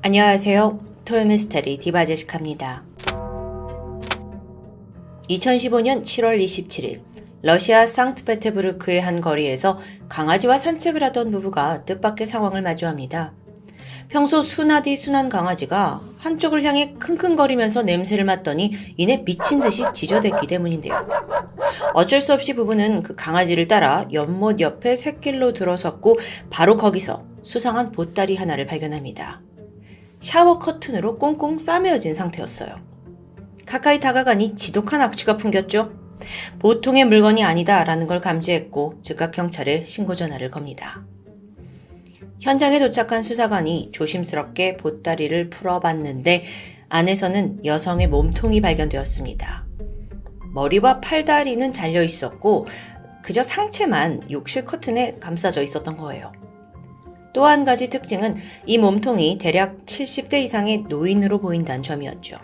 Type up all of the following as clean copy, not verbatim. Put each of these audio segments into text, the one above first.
안녕하세요. 토요미스테리 디바제시카입니다. 2015년 7월 27일 러시아 상트페테부르크의 한 거리에서 강아지와 산책을 하던 부부가 뜻밖의 상황을 마주합니다. 평소 순하디 순한 강아지가 한쪽을 향해 킁킁거리면서 냄새를 맡더니 이내 미친 듯이 지저댔기 때문인데요. 어쩔 수 없이 부부는 그 강아지를 따라 연못 옆에 샛길로 들어섰고 바로 거기서 수상한 보따리 하나를 발견합니다. 샤워 커튼으로 꽁꽁 싸매어진 상태였어요. 가까이 다가가니 지독한 악취가 풍겼죠. 보통의 물건이 아니다라는 걸 감지했고 즉각 경찰에 신고 전화를 겁니다. 현장에 도착한 수사관이 조심스럽게 보따리를 풀어봤는데 안에서는 여성의 몸통이 발견되었습니다. 머리와 팔다리는 잘려 있었고 그저 상체만 욕실 커튼에 감싸져 있었던 거예요. 또 한 가지 특징은 이 몸통이 대략 70대 이상의 노인으로 보인다는 점이었죠.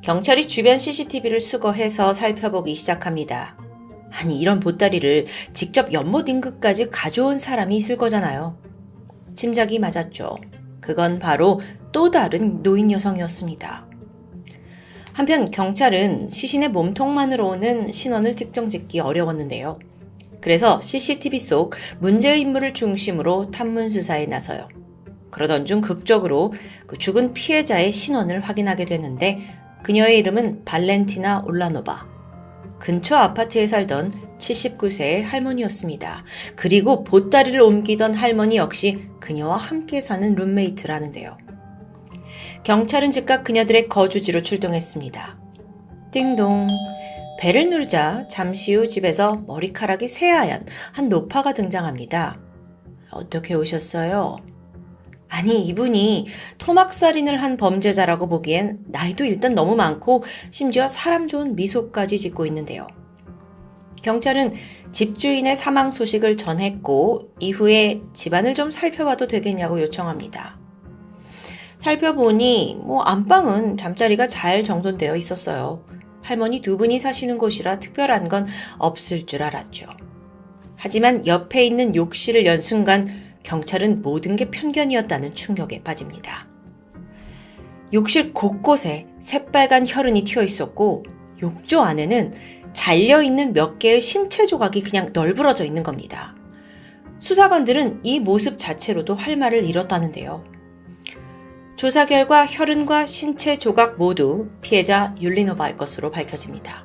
경찰이 주변 CCTV를 수거해서 살펴보기 시작합니다. 아니, 이런 보따리를 직접 연못 인근까지 가져온 사람이 있을 거잖아요. 짐작이 맞았죠. 그건 바로 또 다른 노인 여성이었습니다. 한편 경찰은 시신의 몸통만으로는 신원을 특정짓기 어려웠는데요. 그래서 CCTV 속 문제의 인물을 중심으로 탐문 수사에 나서요. 그러던 중 극적으로 그 죽은 피해자의 신원을 확인하게 되는데 그녀의 이름은 발렌티나 올라노바. 근처 아파트에 살던 79세의 할머니였습니다. 그리고 보따리를 옮기던 할머니 역시 그녀와 함께 사는 룸메이트라는데요. 경찰은 즉각 그녀들의 거주지로 출동했습니다. 띵동. 벨을 누르자 잠시 후 집에서 머리카락이 새하얀 한 노파가 등장합니다. 어떻게 오셨어요? 아니, 이분이 토막살인을 한 범죄자라고 보기엔 나이도 일단 너무 많고 심지어 사람 좋은 미소까지 짓고 있는데요. 경찰은 집주인의 사망 소식을 전했고 이후에 집안을 좀 살펴봐도 되겠냐고 요청합니다. 살펴보니 안방은 잠자리가 잘 정돈되어 있었어요. 할머니 두 분이 사시는 곳이라 특별한 건 없을 줄 알았죠. 하지만 옆에 있는 욕실을 연 순간 경찰은 모든 게 편견이었다는 충격에 빠집니다. 욕실 곳곳에 새빨간 혈흔이 튀어 있었고 욕조 안에는 잘려있는 몇 개의 신체 조각이 그냥 널브러져 있는 겁니다. 수사관들은 이 모습 자체로도 할 말을 잃었다는데요. 조사 결과 혈흔과 신체 조각 모두 피해자 율리노바의 것으로 밝혀집니다.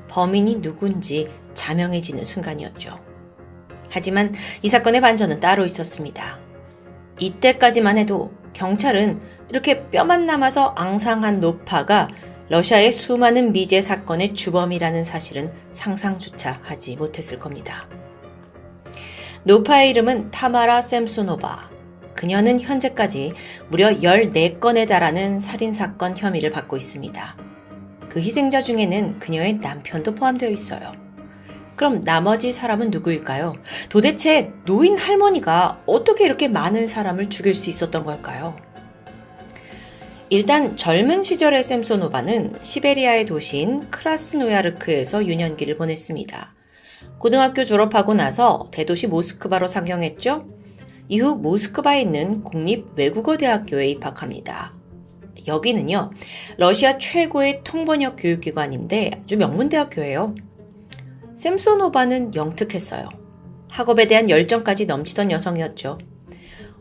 범인이 누군지 자명해지는 순간이었죠. 하지만 이 사건의 반전은 따로 있었습니다. 이때까지만 해도 경찰은 이렇게 뼈만 남아서 앙상한 노파가 러시아의 수많은 미제 사건의 주범이라는 사실은 상상조차 하지 못했을 겁니다. 노파의 이름은 타마라 셈소노바. 그녀는 현재까지 무려 14건에 달하는 살인사건 혐의를 받고 있습니다. 그 희생자 중에는 그녀의 남편도 포함되어 있어요. 그럼 나머지 사람은 누구일까요? 도대체 노인 할머니가 어떻게 이렇게 많은 사람을 죽일 수 있었던 걸까요? 일단 젊은 시절의 셈소노바는 시베리아의 도시인 크라스노야르크에서 유년기를 보냈습니다. 고등학교 졸업하고 나서 대도시 모스크바로 상경했죠. 이후 모스크바에 있는 국립외국어대학교에 입학합니다. 여기는요, 러시아 최고의 통번역 교육기관인데 아주 명문대학교예요. 셈소노바는 영특했어요. 학업에 대한 열정까지 넘치던 여성이었죠.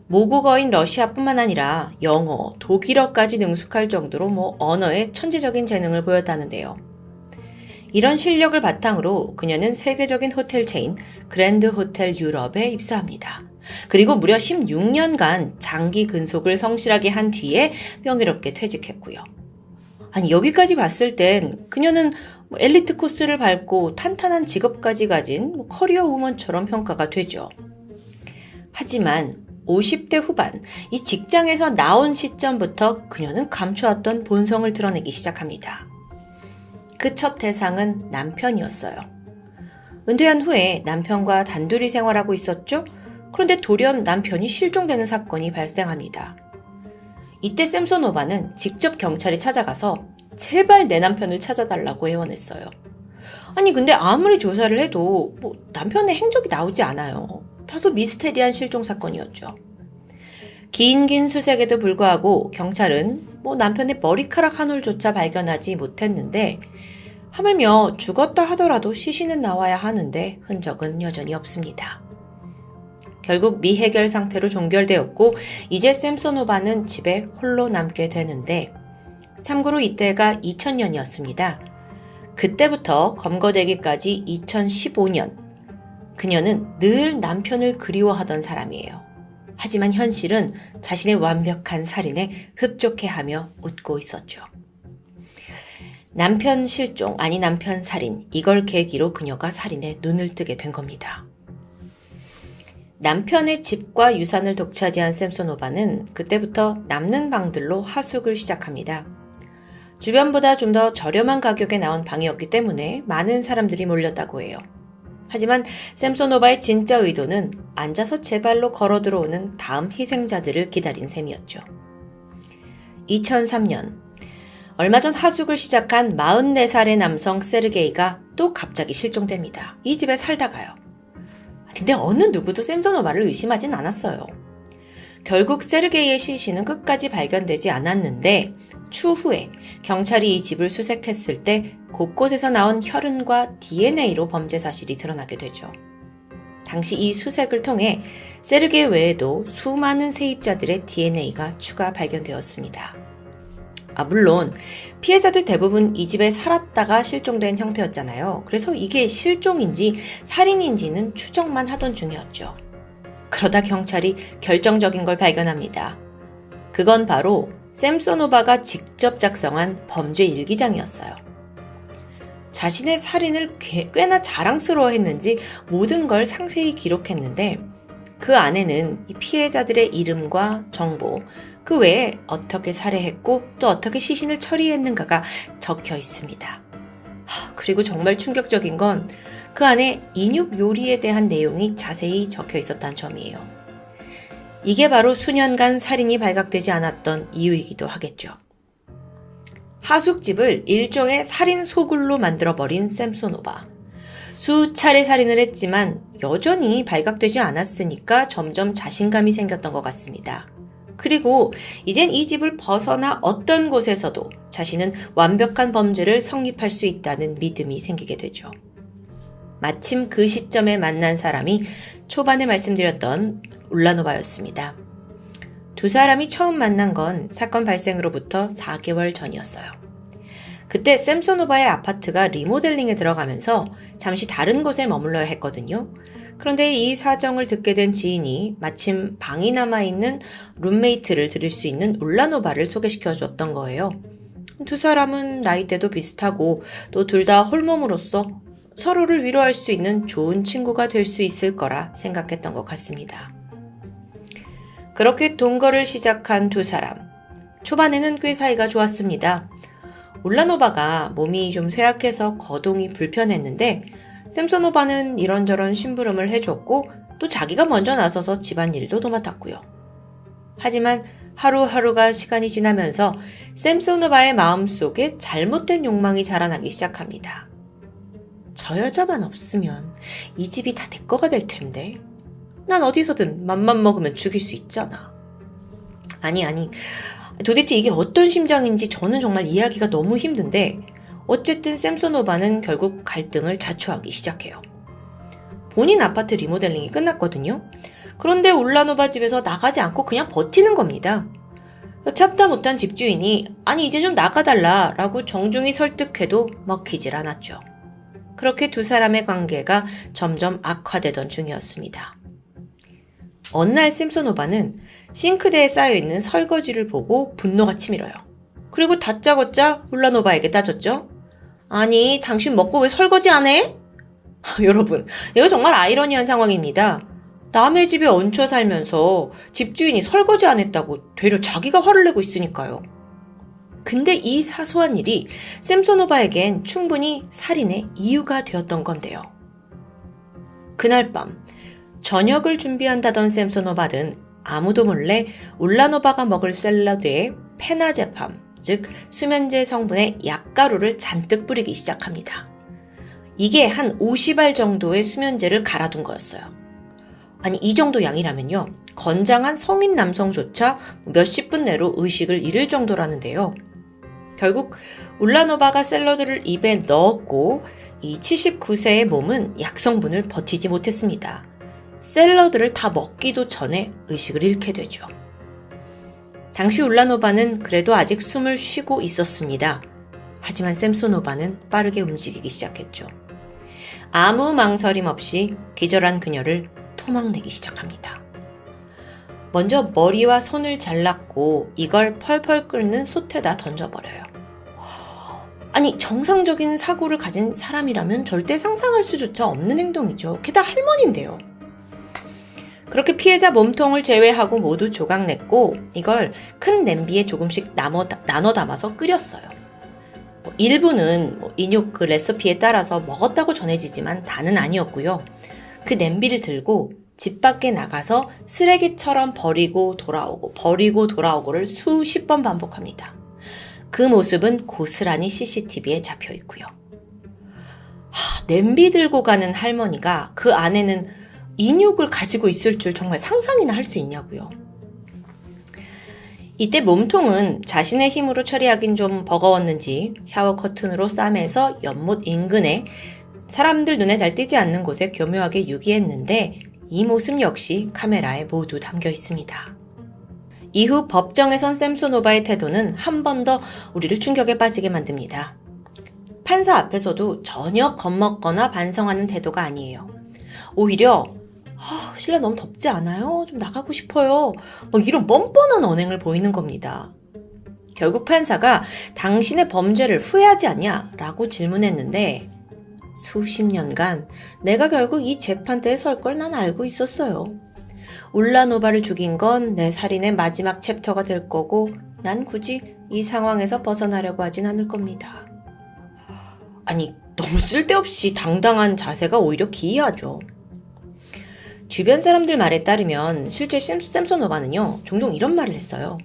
모국어인 러시아뿐만 아니라 영어, 독일어까지 능숙할 정도로 언어에 천재적인 재능을 보였다는데요. 이런 실력을 바탕으로 그녀는 세계적인 호텔 체인 그랜드 호텔 유럽에 입사합니다. 그리고 무려 16년간 장기 근속을 성실하게 한 뒤에 명예롭게 퇴직했고요. 아니, 여기까지 봤을 땐 그녀는 엘리트 코스를 밟고 탄탄한 직업까지 가진 커리어 우먼처럼 평가가 되죠. 하지만 50대 후반, 이 직장에서 나온 시점부터 그녀는 감춰왔던 본성을 드러내기 시작합니다. 그 첫 대상은 남편이었어요. 은퇴한 후에 남편과 단둘이 생활하고 있었죠. 그런데 돌연 남편이 실종되는 사건이 발생합니다. 이때 셈소노바는 직접 경찰에 찾아가서 제발 내 남편을 찾아달라고 애원했어요. 아니, 근데 아무리 조사를 해도 남편의 행적이 나오지 않아요. 다소 미스테리한 실종 사건이었죠. 긴 수색에도 불구하고 경찰은 남편의 머리카락 한 올조차 발견하지 못했는데 하물며 죽었다 하더라도 시신은 나와야 하는데 흔적은 여전히 없습니다. 결국 미해결 상태로 종결되었고 이제 샘소노바는 집에 홀로 남게 되는데 참고로 이때가 2000년이었습니다. 그때부터 검거되기까지 2015년 그녀는 늘 남편을 그리워하던 사람이에요. 하지만 현실은 자신의 완벽한 살인에 흡족해하며 웃고 있었죠. 남편 실종, 아니 남편 살인, 이걸 계기로 그녀가 살인에 눈을 뜨게 된 겁니다. 남편의 집과 유산을 독차지한 샘소노바는 그때부터 남는 방들로 하숙을 시작합니다. 주변보다 좀 더 저렴한 가격에 나온 방이었기 때문에 많은 사람들이 몰렸다고 해요. 하지만 샘소노바의 진짜 의도는 앉아서 제 발로 걸어 들어오는 다음 희생자들을 기다린 셈이었죠. 2003년 얼마 전 하숙을 시작한 44살의 남성 세르게이가 또 갑자기 실종됩니다. 이 집에 살다가요. 근데 어느 누구도 샘소노바를 의심하진 않았어요. 결국 세르게이의 시신은 끝까지 발견되지 않았는데 추후에 경찰이 이 집을 수색했을 때 곳곳에서 나온 혈흔과 DNA로 범죄 사실이 드러나게 되죠. 당시 이 수색을 통해 세르게이 외에도 수많은 세입자들의 DNA가 추가 발견되었습니다. 물론 피해자들 대부분 이 집에 살았다가 실종된 형태였잖아요. 그래서 이게 실종인지 살인인지는 추정만 하던 중이었죠. 그러다 경찰이 결정적인 걸 발견합니다. 그건 바로 샘소노바가 직접 작성한 범죄 일기장이었어요. 자신의 살인을 꽤나 자랑스러워했는지 모든 걸 상세히 기록했는데 그 안에는 이 피해자들의 이름과 정보, 그 외에 어떻게 살해했고 또 어떻게 시신을 처리했는가가 적혀 있습니다. 그리고 정말 충격적인 건 그 안에 인육 요리에 대한 내용이 자세히 적혀 있었다는 점이에요. 이게 바로 수년간 살인이 발각되지 않았던 이유이기도 하겠죠. 하숙집을 일종의 살인 소굴로 만들어버린 샘소노바. 수차례 살인을 했지만 여전히 발각되지 않았으니까 점점 자신감이 생겼던 것 같습니다. 그리고 이젠 이 집을 벗어나 어떤 곳에서도 자신은 완벽한 범죄를 성립할 수 있다는 믿음이 생기게 되죠. 마침 그 시점에 만난 사람이 초반에 말씀드렸던 울라노바였습니다. 두 사람이 처음 만난 건 사건 발생으로부터 4개월 전이었어요. 그때 샘소노바의 아파트가 리모델링에 들어가면서 잠시 다른 곳에 머물러야 했거든요. 그런데 이 사정을 듣게 된 지인이 마침 방이 남아있는 룸메이트를 들일 수 있는 울라노바를 소개시켜줬던 거예요. 두 사람은 나이대도 비슷하고 또 둘 다 홀몸으로서 서로를 위로할 수 있는 좋은 친구가 될 수 있을 거라 생각했던 것 같습니다. 그렇게 동거를 시작한 두 사람. 초반에는 꽤 사이가 좋았습니다. 울라노바가 몸이 좀 쇠약해서 거동이 불편했는데 샘소노바는 이런저런 심부름을 해줬고 또 자기가 먼저 나서서 집안일도 도맡았고요. 하지만 하루하루가 시간이 지나면서 샘소노바의 마음속에 잘못된 욕망이 자라나기 시작합니다. 저 여자만 없으면 이 집이 다 내 거가 될 텐데. 난 어디서든 맘만 먹으면 죽일 수 있잖아. 아니. 도대체 이게 어떤 심정인지 저는 정말 이해하기가 너무 힘든데 어쨌든 샘소노바는 결국 갈등을 자초하기 시작해요. 본인 아파트 리모델링이 끝났거든요. 그런데 울라노바 집에서 나가지 않고 그냥 버티는 겁니다. 참다 못한 집주인이 아니 이제 좀 나가달라 라고 정중히 설득해도 먹히질 않았죠. 그렇게 두 사람의 관계가 점점 악화되던 중이었습니다. 어느 날 샘소노바는 싱크대에 쌓여있는 설거지를 보고 분노가 치밀어요. 그리고 다짜고짜 울라노바에게 따졌죠. 아니 당신 먹고 왜 설거지 안 해? 여러분 이거 정말 아이러니한 상황입니다. 남의 집에 얹혀 살면서 집주인이 설거지 안 했다고 되려 자기가 화를 내고 있으니까요. 근데 이 사소한 일이 샘소노바에겐 충분히 살인의 이유가 되었던 건데요. 그날 밤 저녁을 준비한다던 샘소노바는 아무도 몰래 울라노바가 먹을 샐러드에 페나제팜, 즉 수면제 성분의 약가루를 잔뜩 뿌리기 시작합니다. 이게 한 50알 정도의 수면제를 갈아둔 거였어요. 아니 이 정도 양이라면요. 건장한 성인 남성조차 몇십 분 내로 의식을 잃을 정도라는데요. 결국 울라노바가 샐러드를 입에 넣었고 이 79세의 몸은 약성분을 버티지 못했습니다. 샐러드를 다 먹기도 전에 의식을 잃게 되죠. 당시 울라노바는 그래도 아직 숨을 쉬고 있었습니다. 하지만 샘소노바는 빠르게 움직이기 시작했죠. 아무 망설임 없이 기절한 그녀를 토막내기 시작합니다. 먼저 머리와 손을 잘랐고 이걸 펄펄 끓는 솥에다 던져버려요. 아니, 정상적인 사고를 가진 사람이라면 절대 상상할 수조차 없는 행동이죠. 게다가 할머니인데요. 그렇게 피해자 몸통을 제외하고 모두 조각냈고 이걸 큰 냄비에 조금씩 나눠 담아서 끓였어요. 일부는 인육 그 레시피에 따라서 먹었다고 전해지지만 다는 아니었고요. 그 냄비를 들고 집 밖에 나가서 쓰레기처럼 버리고 돌아오고를 수십 번 반복합니다. 그 모습은 고스란히 CCTV에 잡혀 있고요. 냄비 들고 가는 할머니가 그 안에는 인육을 가지고 있을 줄 정말 상상이나 할 수 있냐고요. 이때 몸통은 자신의 힘으로 처리하긴 좀 버거웠는지 샤워 커튼으로 싸매서 연못 인근에 사람들 눈에 잘 띄지 않는 곳에 교묘하게 유기했는데 이 모습 역시 카메라에 모두 담겨 있습니다. 이후 법정에선 샘소노바의 태도는 한 번 더 우리를 충격에 빠지게 만듭니다. 판사 앞에서도 전혀 겁먹거나 반성하는 태도가 아니에요. 오히려 실내 너무 덥지 않아요? 좀 나가고 싶어요. 이런 뻔뻔한 언행을 보이는 겁니다. 결국 판사가 당신의 범죄를 후회하지 않냐? 라고 질문했는데 수십 년간 내가 결국 이 재판대에 설 걸 난 알고 있었어요. 울라노바를 죽인 건 내 살인의 마지막 챕터가 될 거고 난 굳이 이 상황에서 벗어나려고 하진 않을 겁니다. 아니, 너무 쓸데없이 당당한 자세가 오히려 기이하죠. 주변 사람들 말에 따르면 실제 샘소노바는요, 종종 이런 말을 했어요.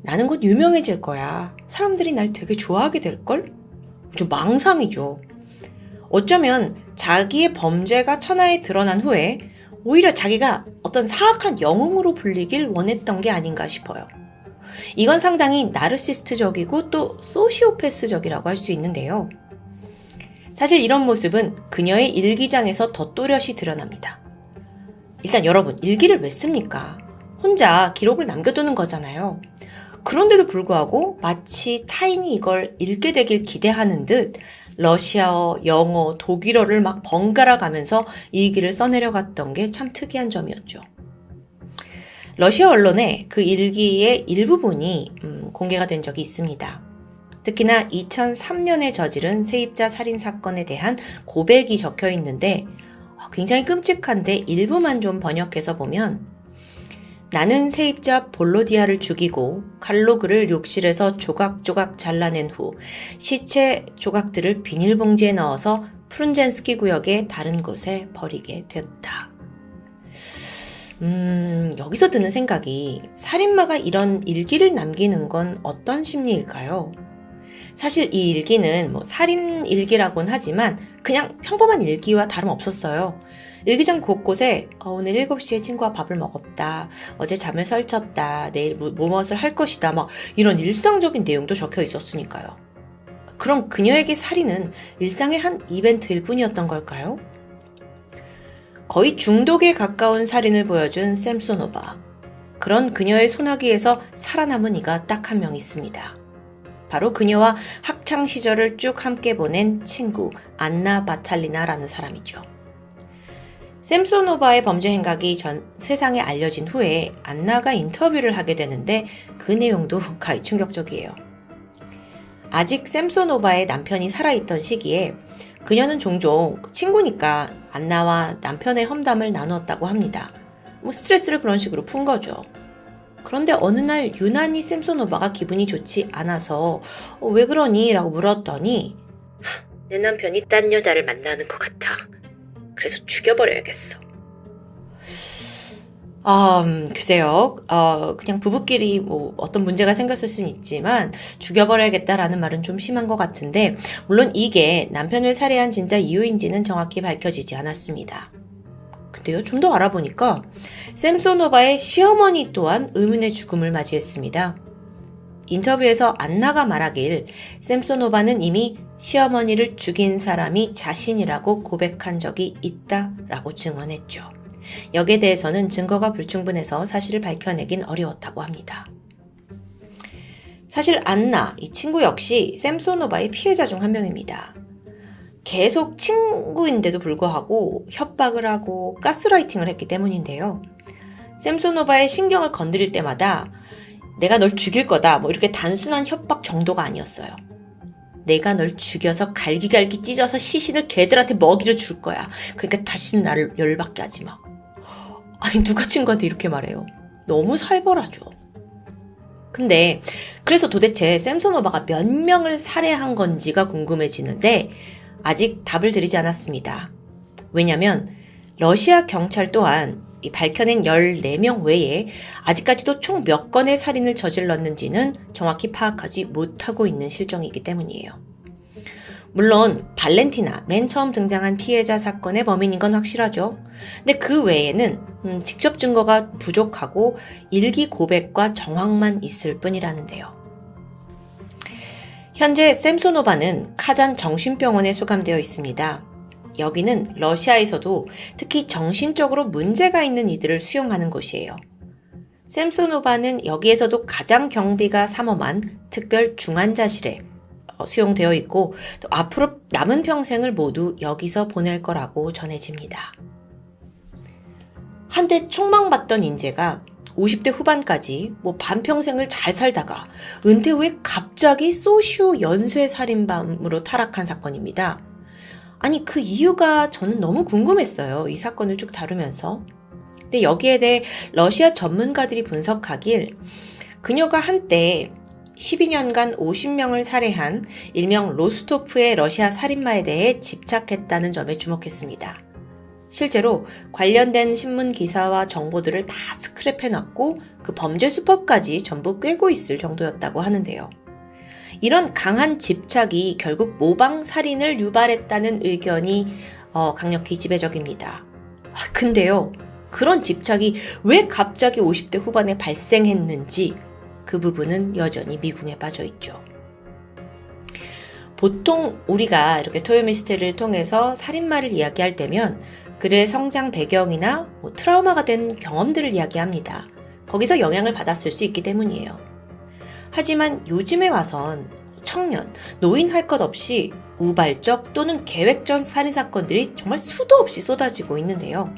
나는 곧 유명해질 거야. 사람들이 날 되게 좋아하게 될걸? 좀 망상이죠. 어쩌면 자기의 범죄가 천하에 드러난 후에 오히려 자기가 어떤 사악한 영웅으로 불리길 원했던 게 아닌가 싶어요. 이건 상당히 나르시스트적이고 또 소시오패스적이라고 할 수 있는데요. 사실 이런 모습은 그녀의 일기장에서 더 또렷이 드러납니다. 일단 여러분, 일기를 왜 씁니까? 혼자 기록을 남겨두는 거잖아요. 그런데도 불구하고 마치 타인이 이걸 읽게 되길 기대하는 듯 러시아어, 영어, 독일어를 막 번갈아 가면서 일기를 써내려갔던 게 참 특이한 점이었죠. 러시아 언론에 그 일기의 일부분이 공개가 된 적이 있습니다. 특히나 2003년에 저지른 세입자 살인 사건에 대한 고백이 적혀 있는데 굉장히 끔찍한데 일부만 좀 번역해서 보면 나는 세입자 볼로디아를 죽이고 칼로 그를 욕실에서 조각조각 잘라낸 후 시체 조각들을 비닐봉지에 넣어서 프룬젠스키 구역의 다른 곳에 버리게 됐다. 여기서 드는 생각이 살인마가 이런 일기를 남기는 건 어떤 심리일까요? 사실 이 일기는 살인 일기라고는 하지만 그냥 평범한 일기와 다름없었어요. 일기장 곳곳에 오늘 7시에 친구와 밥을 먹었다. 어제 잠을 설쳤다. 내일 무엇을 할 것이다. 이런 일상적인 내용도 적혀 있었으니까요. 그럼 그녀에게 살인은 일상의 한 이벤트일 뿐이었던 걸까요? 거의 중독에 가까운 살인을 보여준 샘소노바. 그런 그녀의 소나기에서 살아남은 이가 딱 한 명 있습니다. 바로 그녀와 학창 시절을 쭉 함께 보낸 친구 안나 바탈리나라는 사람이죠. 샘소노바의 범죄 행각이 전 세상에 알려진 후에 안나가 인터뷰를 하게 되는데 그 내용도 가히 충격적이에요. 아직 샘소노바의 남편이 살아있던 시기에 그녀는 종종 친구니까 안나와 남편의 험담을 나눴다고 합니다. 스트레스를 그런 식으로 푼 거죠. 그런데 어느 날 유난히 샘소노바가 기분이 좋지 않아서 왜 그러니? 라고 물었더니 내 남편이 딴 여자를 만나는 것 같아. 그래서 죽여버려야겠어. 글쎄요. 그냥 부부끼리 어떤 문제가 생겼을 수는 있지만 죽여버려야겠다라는 말은 좀 심한 것 같은데 물론 이게 남편을 살해한 진짜 이유인지는 정확히 밝혀지지 않았습니다. 근데요, 좀 더 알아보니까 샘소노바의 시어머니 또한 의문의 죽음을 맞이했습니다. 인터뷰에서 안나가 말하길 샘소노바는 이미 시어머니를 죽인 사람이 자신이라고 고백한 적이 있다라고 증언했죠. 여기에 대해서는 증거가 불충분해서 사실을 밝혀내긴 어려웠다고 합니다. 사실 안나, 이 친구 역시 샘소노바의 피해자 중 한 명입니다. 계속 친구인데도 불구하고 협박을 하고 가스라이팅을 했기 때문인데요. 샘소노바의 신경을 건드릴 때마다 내가 널 죽일 거다, 이렇게 단순한 협박 정도가 아니었어요. 내가 널 죽여서 갈기갈기 찢어서 시신을 개들한테 먹이를 줄 거야. 그러니까 다시는 나를 열받게 하지 마. 아니, 누가 친구한테 이렇게 말해요? 너무 살벌하죠. 근데 그래서 도대체 샘소노바가 몇 명을 살해한 건지가 궁금해지는데 아직 답을 드리지 않았습니다. 왜냐면 러시아 경찰 또한 이 밝혀낸 14명 외에 아직까지도 총 몇 건의 살인을 저질렀는지는 정확히 파악하지 못하고 있는 실정이기 때문이에요. 물론 발렌티나, 맨 처음 등장한 피해자 사건의 범인인 건 확실하죠. 근데 그 외에는 직접 증거가 부족하고 일기 고백과 정황만 있을 뿐이라는데요. 현재 샘소노바는 카잔 정신병원에 수감되어 있습니다. 여기는 러시아에서도 특히 정신적으로 문제가 있는 이들을 수용하는 곳이에요. 샘소노바는 여기에서도 가장 경비가 삼엄한 특별 중환자실에 수용되어 있고 또 앞으로 남은 평생을 모두 여기서 보낼 거라고 전해집니다. 한때 촉망받던 인재가 50대 후반까지 반평생을 잘 살다가 은퇴 후에 갑자기 소시오 연쇄 살인범으로 타락한 사건입니다. 아니, 그 이유가 저는 너무 궁금했어요. 이 사건을 쭉 다루면서. 근데 여기에 대해 러시아 전문가들이 분석하길 그녀가 한때 12년간 50명을 살해한 일명 로스토프의 러시아 살인마에 대해 집착했다는 점에 주목했습니다. 실제로 관련된 신문 기사와 정보들을 다 스크랩해놨고 그 범죄 수법까지 전부 꿰고 있을 정도였다고 하는데요. 이런 강한 집착이 결국 모방 살인을 유발했다는 의견이 강력히 지배적입니다. 근데요, 그런 집착이 왜 갑자기 50대 후반에 발생했는지 그 부분은 여전히 미궁에 빠져 있죠. 보통 우리가 이렇게 토요미스테리를 통해서 살인마를 이야기할 때면 그들의 성장 배경이나 트라우마가 된 경험들을 이야기합니다. 거기서 영향을 받았을 수 있기 때문이에요. 하지만 요즘에 와선 청년, 노인 할 것 없이 우발적 또는 계획적 살인사건들이 정말 수도 없이 쏟아지고 있는데요.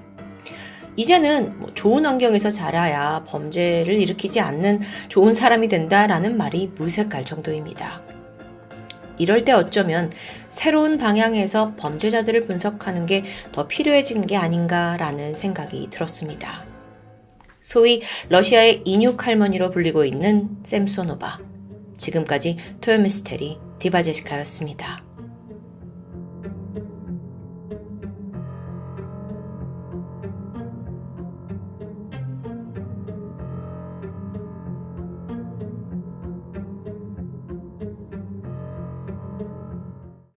이제는 좋은 환경에서 자라야 범죄를 일으키지 않는 좋은 사람이 된다라는 말이 무색할 정도입니다. 이럴 때 어쩌면 새로운 방향에서 범죄자들을 분석하는 게 더 필요해진 게 아닌가라는 생각이 들었습니다. 소위 러시아의 인육 할머니로 불리고 있는 샘소노바. 지금까지 토요미스테리 디바제시카였습니다.